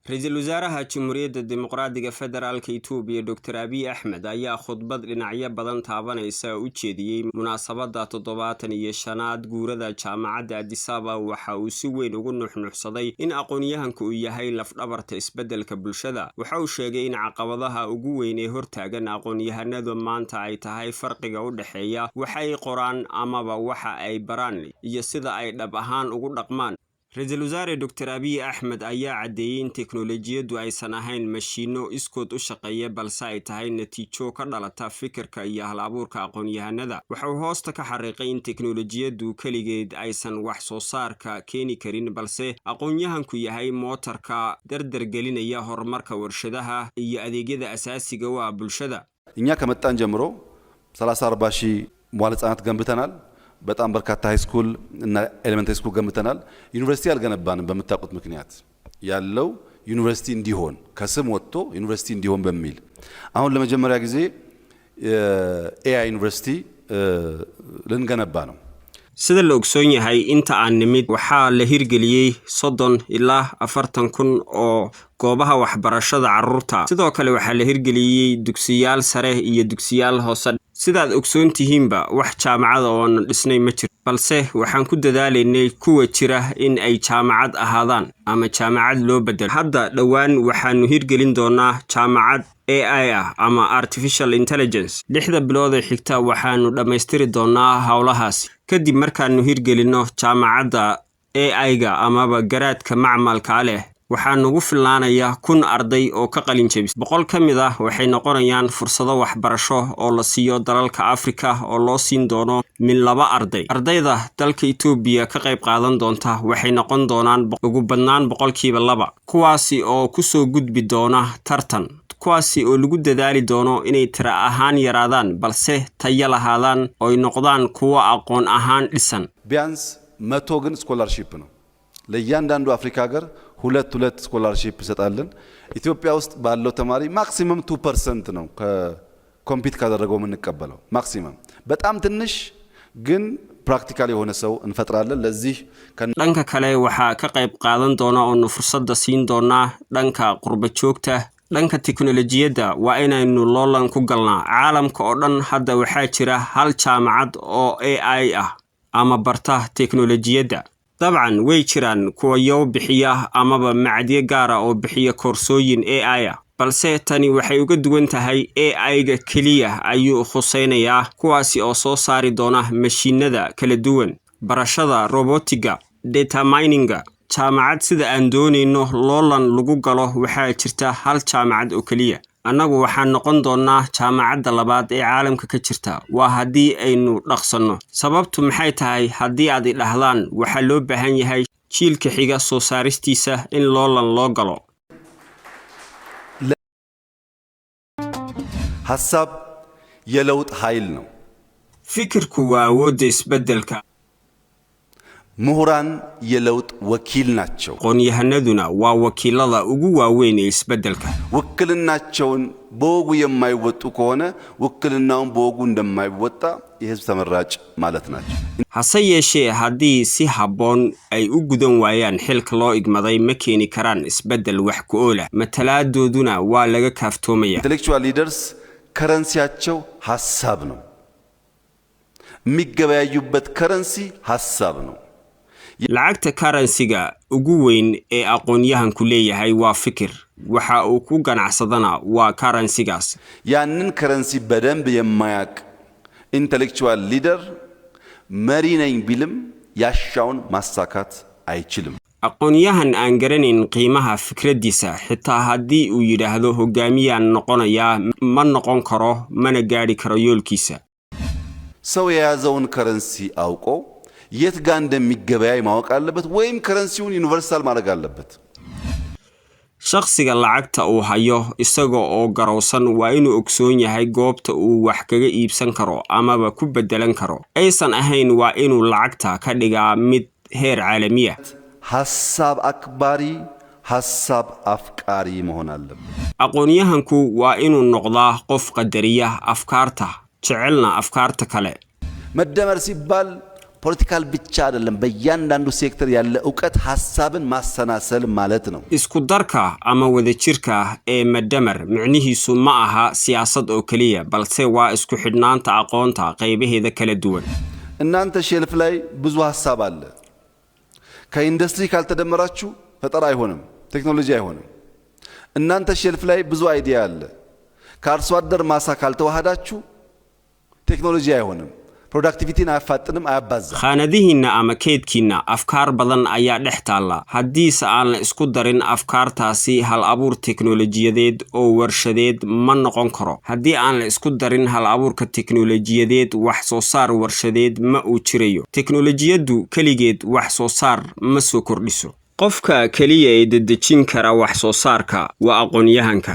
Ra'iisul Wasaaraha Jamhuuriyadda Dimuqraadiga Federaalka Itoobiya Dr. Abiy Ahmed ayaa khudbad dhinacyo badan taabanaysa u jeediyay munaasabadda 75aad guurada jaamacadda Addis Ababa waxa uu si weyn ugu nuuxnuuxsaday in aqoonyahanku uu yahay laf-dhabarta isbeddelka bulshada. Waxa uu sheegay in caqabadaha ugu weyn ee hortaagan aqoonyahanadu maanta ay tahay farqiga u dhaxeeya waxa ay qoraan amaba waxa ay baraan iyo sida ay dhab ahaan ugu dhaqmaan. Ra'iisul Wasaare Dr. Abiy Ahmed ayaa cadeeyay in teknoolajiyadu aysan ahayn mashiino iskood u shaqeeya balse ay tahay natiijo ka dhalata fikirka iyo hal-abuurka aqoonyahanada. Waxa uu hoosta ka xariiqay in teknoolajiyadu kaligeed aysan wax soo saarka keeni karin balse aqoonyahanku yahay mootarka dardargelinaya horumarka warshadaha iyo adeegyada asaasiga u ah bulshada. እኛ ከመጣን ጀምሮ 30-40 ሺህ መዋዕለ ሕፃናት ገንብተናል። በጣም በርካታ ሃይ ስኩል እና ኤሌመንተሪ ስኩል ገንብተናል። ዩኒቨርሲቲ አልገነባንም በመታቆት ምክንያት ያለው ዩኒቨርሲቲ እንዲሆን ከስም ወጥቶ ዩኒቨርሲቲ እንዲሆን በሚል አሁን ለመጀመሪያ ጊዜ ኤአይ ዩኒቨርሲቲ ልንገነባ ነው። sida la ogsoon yahay inta aan nimid waxaa la hirgeliyay 30 ilaa 40 kun oo goobaha waxbarashada carruurta. Sidoo kale waxaa la hirgeliyay dugsiyaal sare iyo dugsiyaal hoose. sidaad ogsoon tihiinba wax jaamacad oo dhisnay ma jiro balse waxaan ku dadaalaynay kuwa jira in ay jaamacad ahaadaan ama jaamacad loo bedelo. Hadda dhawaan waxaanu hirgelin doonaa jaamacad AI ama Artificial Intelligence. 6 bilood xigta waxaanu dhamaystiri doonaa hawlahaasi. Kadib markaanu hirgelino jaamacadda AI-ga amaba garaadka macmalka leh waxaan ugu filaanayaa 1000 arday oo ka qalin jabis. 100 kamid ah waxay noqonayaan fursado waxbarasho oo la siiyo dalalka Afrika oo loo siin doono min 2 arday. Ardayda dalka Itoobiya ka qayb qaadan doonta waxay noqon doonaan ugu badnaan 2%, kuwaasi oo ku soo gudbi doona tartan. kuwaasi oo lagu dadaali doono inay tira ahaan yaraadaan balse tayo lahaadaan oo ay noqdaan kuwa aqoon ahaan dhisan. ቢያንስ 100 ግን ስኮላርሺፕ ነው ለእያንዳንዱ አፍሪካ ሀገር ሁለት ስኮላርሺፕ ይሰጣልን። ኢትዮጵያ ውስጥ ባለው ተማሪ ማክሲመም 2% ነው ከኮምፒት ካደረገው የምንቀበለው ማክሲመም። በጣም ትንሽ ግን ፕራክቲካል የሆነ ሰው እንፈጥራለን። ለዚህ dhanka kale waxa ka qayb qaadan doona oo fursada siin doona dhanka qurba joogta. dhanka teknoolajiyada waa inaynu loolan ku galnaa. caalamka oo dhan hadda waxaa jira hal jaamacad oo AI ah ama barta teknoolajiyada. dabcan way jiraan kuwa yow bixiya amaba macdiye gaara oo bixiya koorsooyin AI ah balse tani waxay uga duwan tahay AI-ga kaliya ayuu khusaynayaa kuwaasi oo soo saari doona mashiinada kala duwan, barashada robotiga, data mining-ga. jaamacad sida aan doonayno loolan lagu galo waxaa jirta hal jaamacad oo kaliya. annagu waxaan noqon doonaa jaamacadda labaad ee caalamka ka jirta waa haddii aynu dhaqsanno. sababtu maxay tahay haddii aad idhahdaan waxaa loo baahan yahay jiilka xiga soo saaristiisa in loolan loo galo. ሐሳብ የለውጥ ኃይል ነው። fikirku waa awoodda isbeddelka. ምሁራን የለውጥ ወኪል ናቸው። aqoonyahanaduna waa wakiilada ugu waaweyn ee isbeddelka. ውክልናቸውን በወጉ የማይወጡ ከሆነ ውክልናውን በወጉ እንደማይወጣ የህዝብ ተመራጭ ማለት ናቸው። hase yeeshee haddii si habboon ay u gudan waayaan xilka loo igmaday ma keeni karaan isbeddel wax ku oola. matalaaddooduna waa laga kaaftoomaya. intellectual leaders ከረንሲያቸው ሐሳብ ነው። የሚገበያዩበት ከረንሲ ሐሳብ ነው። lacagta currency-ga ugu weyn ee aqoonyahanku leeyahay waa fikir. waxa uu ku ganacsadana waa currency-gaas. ያንን ከረንሲ በደንብ የማያቅ intellectual leader መሪ ነኝ ቢልም ያሻውን ማሳካት አይችልም። aqoonyahan aan garanayn qiimaha fikradiisa xitaa haddii uu yidhaahdo hogaamiyaan noqonayaa ma noqon karo mana gaari karo yoolkiisa. ሰው የያዘውን ከረንሲ አውቆ የት ጋር እንደሚገበያይ ማወቅ አለበት ወይም ከረንሲውን ዩኒቨርሳል ማድረግ አለበት። shakhsiga lacagta uu hayo isaga oo garowsan waa inuu ogsoon yahay goobta uu wax kaga iibsan karo amaba ku bedelan karo. aysan ahayn waa inuu lacagta ka dhigaa mid heer caalami ah. ሐሳብ አክባሪ ሐሳብ አፍቃሪ መሆን አለበት። aqoonyahanku waa inuu noqdaa qof qadariya afkaarta jecelna afkaarta kale. መደመር ሲባል ፖለቲካል ብቻ አይደለም በእያንዳንዱ ሴክተር ያለ ዕውቀት ሐሳብን ማሰናሰል ማለት ነው isku darka ama wada jirka ee madamar micnihiisu ma aha siyaasad oo kaliya balse waa isku xidhnaanta aqoonta qaybaheeda kala duwan እናንተ ሼልፍ ላይ ብዙ ሐሳብ አለ ከኢንዱስትሪ ካልተደመራችሁ ፈጠራ አይሆንም ቴክኖሎጂ አይሆንም እናንተ ሼልፍ ላይ ብዙ አይዲያ አለ ከአርሶ አደር ማሳ ካልተዋሃዳችሁ ቴክኖሎጂ አይሆንም productivity na afaatnam ayabaz khanadihiina ama keedkiina afkaar badan ayaa dhex taala hadii aan la isku darin afkaartaasi hal abuur teknoolojiyadeed oo warshadeed ma noqon karo hadii aan la isku darin hal abuurka teknoolojiyadeed wax soo saar warshadeed ma uu jirayo teknoolojiyadu kaligeed wax soo saar ma soo kordhiso qofka kaliya ee dedejin kara wax soo saarka waa aqoon-yahanka